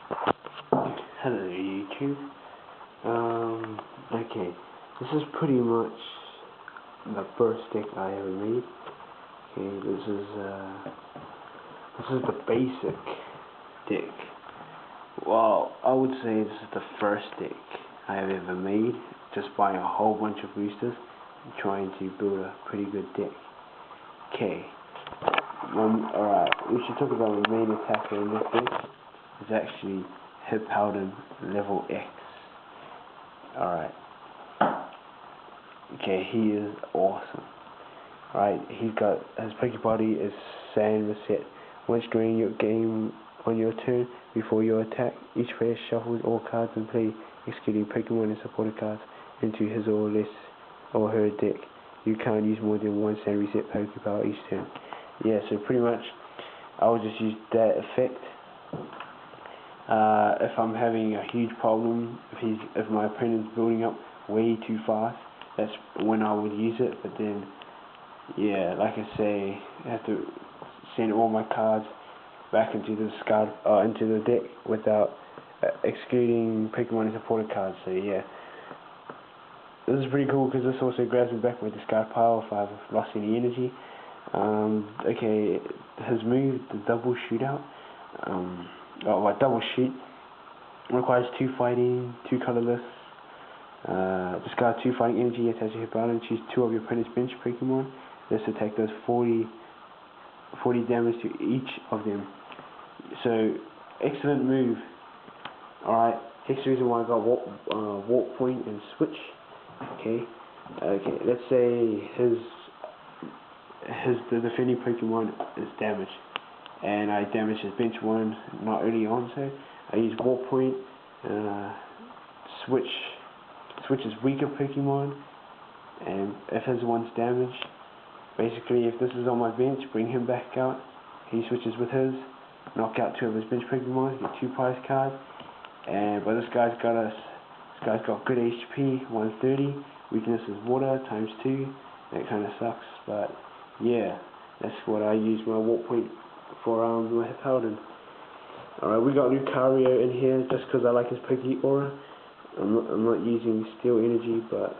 Hello YouTube. Okay, this is pretty much the first deck I ever made. Okay, this is the basic deck. Well, I would say this is the first deck I have ever made. Just buying a whole bunch of boosters and trying to build a pretty good deck. Okay. Alright, we should talk about the main attacker in this deck. It's actually hippowdon level X. Alright. Okay, he is awesome. Alright, he's got his Poké Body is sand reset. Once during your game on your turn, before your attack, each player shuffles all cards in play, excluding Pokemon and supported cards, into his or her deck. You can't use more than one sand reset Pokepower each turn. Yeah, so pretty much I will just use that effect. If I'm having a huge problem, if my opponent's building up way too fast, that's when I would use it. But then, yeah, like I say, I have to send all my cards back into the into the deck without excluding Pokemon and supported cards. So yeah, this is pretty cool because this also grabs me back with discard pile if I've lost any energy. Okay, his move, the double shootout, double shoot, requires 2 fighting, 2 colorless, discard 2 fighting energy, attach your hippowdon, choose 2 of your opponent's bench Pokemon. This attack does 40 damage to each of them. So, excellent move. Alright, here's the reason why I got Warp Point and Switch. Okay, let's say the defending Pokemon is damaged, and I damage his bench 1 not early on, so I use Warp Point, switch his weaker Pokemon, and if his one's damaged, basically if this is on my bench, bring him back out, he switches with his, knock out 2 of his bench Pokemon, get 2 prize cards, but this guy's got good HP, 130, weakness is water, ×2, that kind of sucks, but yeah, that's what I use my Warp Point for my hippowdon. Alright, we got Lucario in here just because I like his Poké Aura. I'm not using Steel Energy, but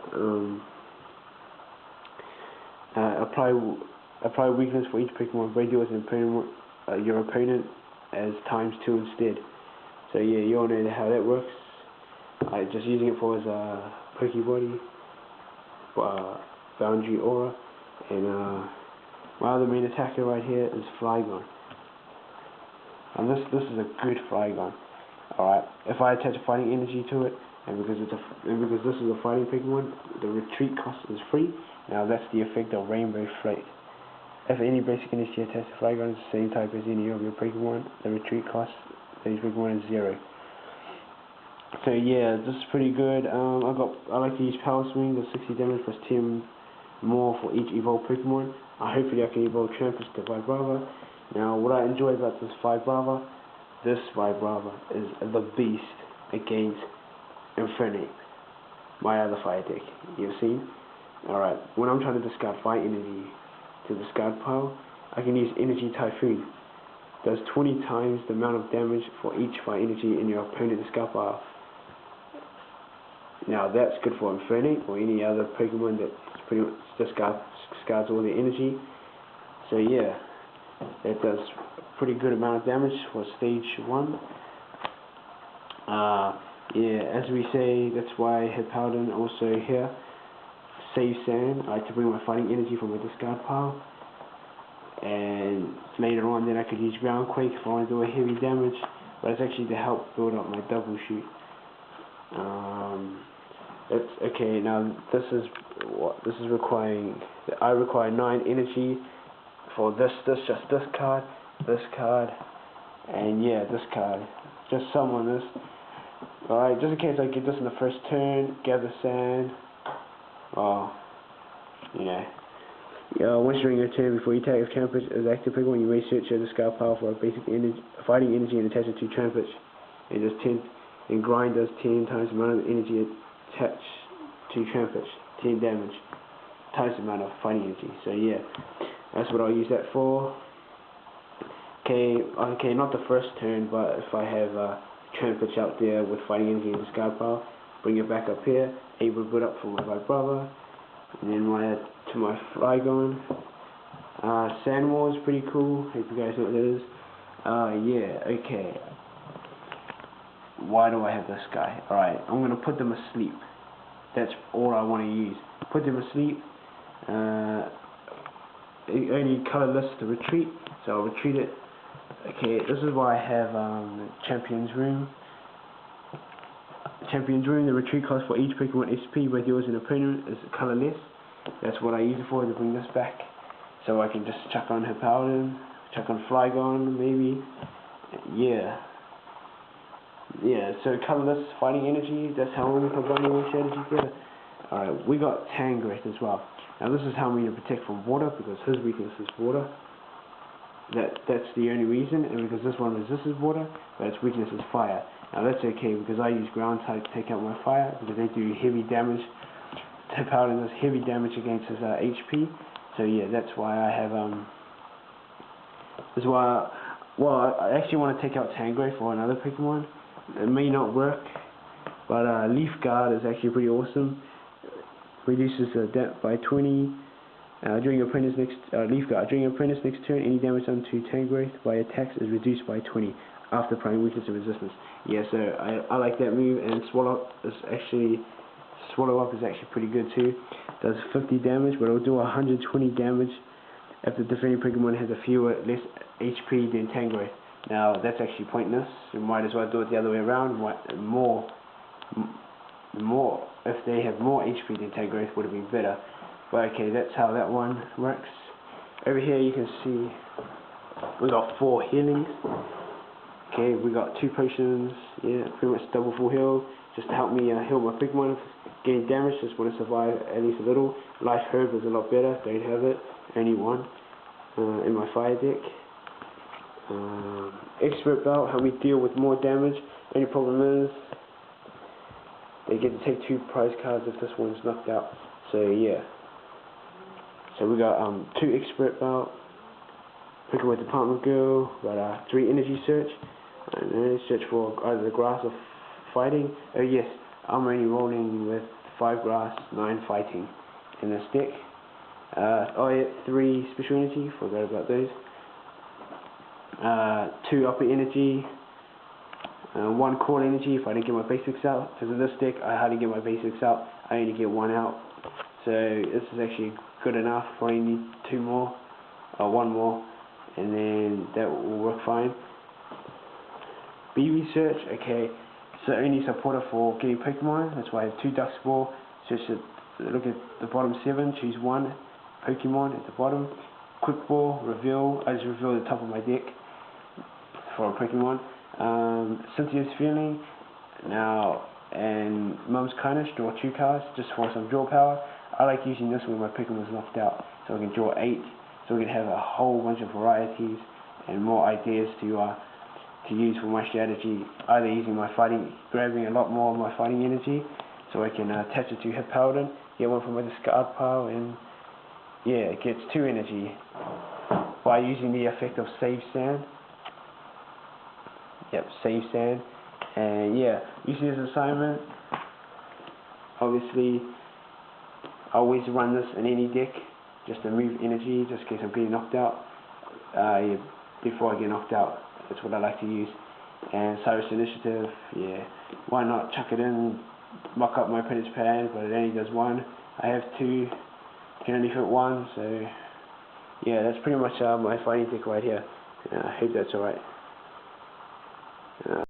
apply weakness for each Pokemon. Break yours and your opponent as ×2 instead. So yeah, you all know how that works. I'm just using it for his Poké Body, Boundary Aura, and my other main attacker right here is Flygon. And this is a good Flygon. Alright, if I attach a fighting energy to it, and because this is a fighting Pokemon, the retreat cost is free. Now that's the effect of Rainbow Flight. If any basic energy attached to Flygon is the same type as any of your Pokemon, the retreat cost of each Pokemon is 0. So yeah, this is pretty good. I like to use Power Swing, the 60 damage plus 10 more for each evolved Pokemon. Hopefully I can evolve Trampus to Vibrava. Now what I enjoy about this Vibrava is the beast against Infernape, my other fire deck. You've seen? Alright, when I'm trying to discard fire energy to the discard pile, I can use Energy Typhoon. Does 20 times the amount of damage for each fire energy in your opponent's discard pile. Now that's good for Infernape or any other Pokemon that pretty much discards all their energy. So yeah, that does a pretty good amount of damage for stage 1. Yeah, as we say, that's why Hippowdon also here saves sand. I like to bring my fighting energy from my discard pile, and later on then I could use Ground Quake if I want to do a heavy damage, but it's actually to help build up my double shoot. Okay, now this is requiring, I require 9 energy for this card, and yeah, this card. Just summon this. Alright, just in case I get this in the first turn, gather sand. Oh, yeah. Once during your turn, before you attack, if Trampus is active Pokemon, you may search your discard pile for a basic fighting energy and attach it to Trampus. It does 10, and grind does 10 times the amount of energy attached to Trampus, 10 damage, times the amount of fighting energy. So yeah, that's what I'll use that for. Okay, not the first turn, but if I have turn pitch out there with fighting energy and discard power, bring it back up here, able to put up for my right brother, and then to my Flygon. Sand Wall is pretty cool, hope you guys know what that is. Yeah, okay. Why do I have this guy? Alright, I'm going to put them asleep. That's all I want to use. Put them asleep. Only colorless to retreat, so I'll retreat it. Okay, this is why I have Champion's Room. Champion's Room, the retreat cost for each Pokemon SP, both yours and opponent, is colorless. That's what I use it for, to bring this back. So I can just chuck on hippowdon, chuck on Flygon, maybe. Yeah. Yeah, so colorless fighting energy, that's how we can bundle all strategy together. Alright, we got Tangrowth as well. Now this is how we protect from water, because his weakness is water. That's the only reason, and because this one resists water, but its weakness is fire. Now that's okay, because I use ground type to take out my fire, because they do heavy damage. Hippowdon does heavy damage against his HP. So yeah, that's why I have I actually want to take out Tangrowth for another Pokemon. It may not work, but Leaf Guard is actually pretty awesome. Reduces the depth by 20. During your opponent's next Leaf Guard. During your opponent's next turn, any damage done to Tangrowth by attacks is reduced by 20 after applying weakness and resistance. Yeah, so I like that move, and Swallow Up is actually pretty good too. Does 50 damage, but it'll do 120 damage if the defending Pokemon has less HP than Tangrowth. Now that's actually pointless. You might as well do it the other way around. More if they have more HP than Tangrowth would have been better. But okay, that's how that one works. Over here you can see we got 4 healings. Okay, we got 2 potions. Yeah, pretty much double full heal, just to help me heal my Pokemon. Getting damage, just want to survive at least a little. Life Herb is a lot better. Don't have it. Only one in my fire deck. Expert Belt, help me deal with more damage. Only problem is they get to take 2 prize cards if this one's knocked out. So yeah. So we got 2 Expert Belt, Pokemon Department Girl, got 3 Energy Search, and then search for either the grass or fighting. Oh yes, I'm only rolling with 5 grass, 9 fighting in this deck. 3 Special Energy, forgot about those. 2 Upper Energy, 1 Core Energy if I didn't get my basics out. Because in this deck I hardly get my basics out, I only get 1 out. So this is actually good enough. Probably need 2 more, or 1 more, and then that will work fine. BB Search, okay, so only supporter for getting Pokemon. That's why I have 2 Duxball. Search look at the bottom 7, choose 1 Pokemon at the bottom. Quick Ball, Reveal, I just reveal the top of my deck for a Pokemon. Cynthia's Feeling, now, and Mum's Kindness, draw 2 cards just for some draw power. I like using this when my Pokemon's knocked out, so I can draw 8, so we can have a whole bunch of varieties and more ideas to use for my strategy, either using my fighting, grabbing a lot more of my fighting energy, so I can attach it to Hippowdon, get 1 from my discard pile, and yeah, it gets 2 energy by using the effect of Save Sand. Yep, Save Sand. And yeah, using this assignment, obviously I always run this in any deck just to move energy, just in case I'm getting knocked out. Yeah, before I get knocked out, that's what I like to use. And Cyrus Initiative, yeah, why not chuck it in, muck up my opponent's pad, but it only does 1. I have 2, can only fit 1, so yeah, that's pretty much my fighting deck right here. I hope that's alright.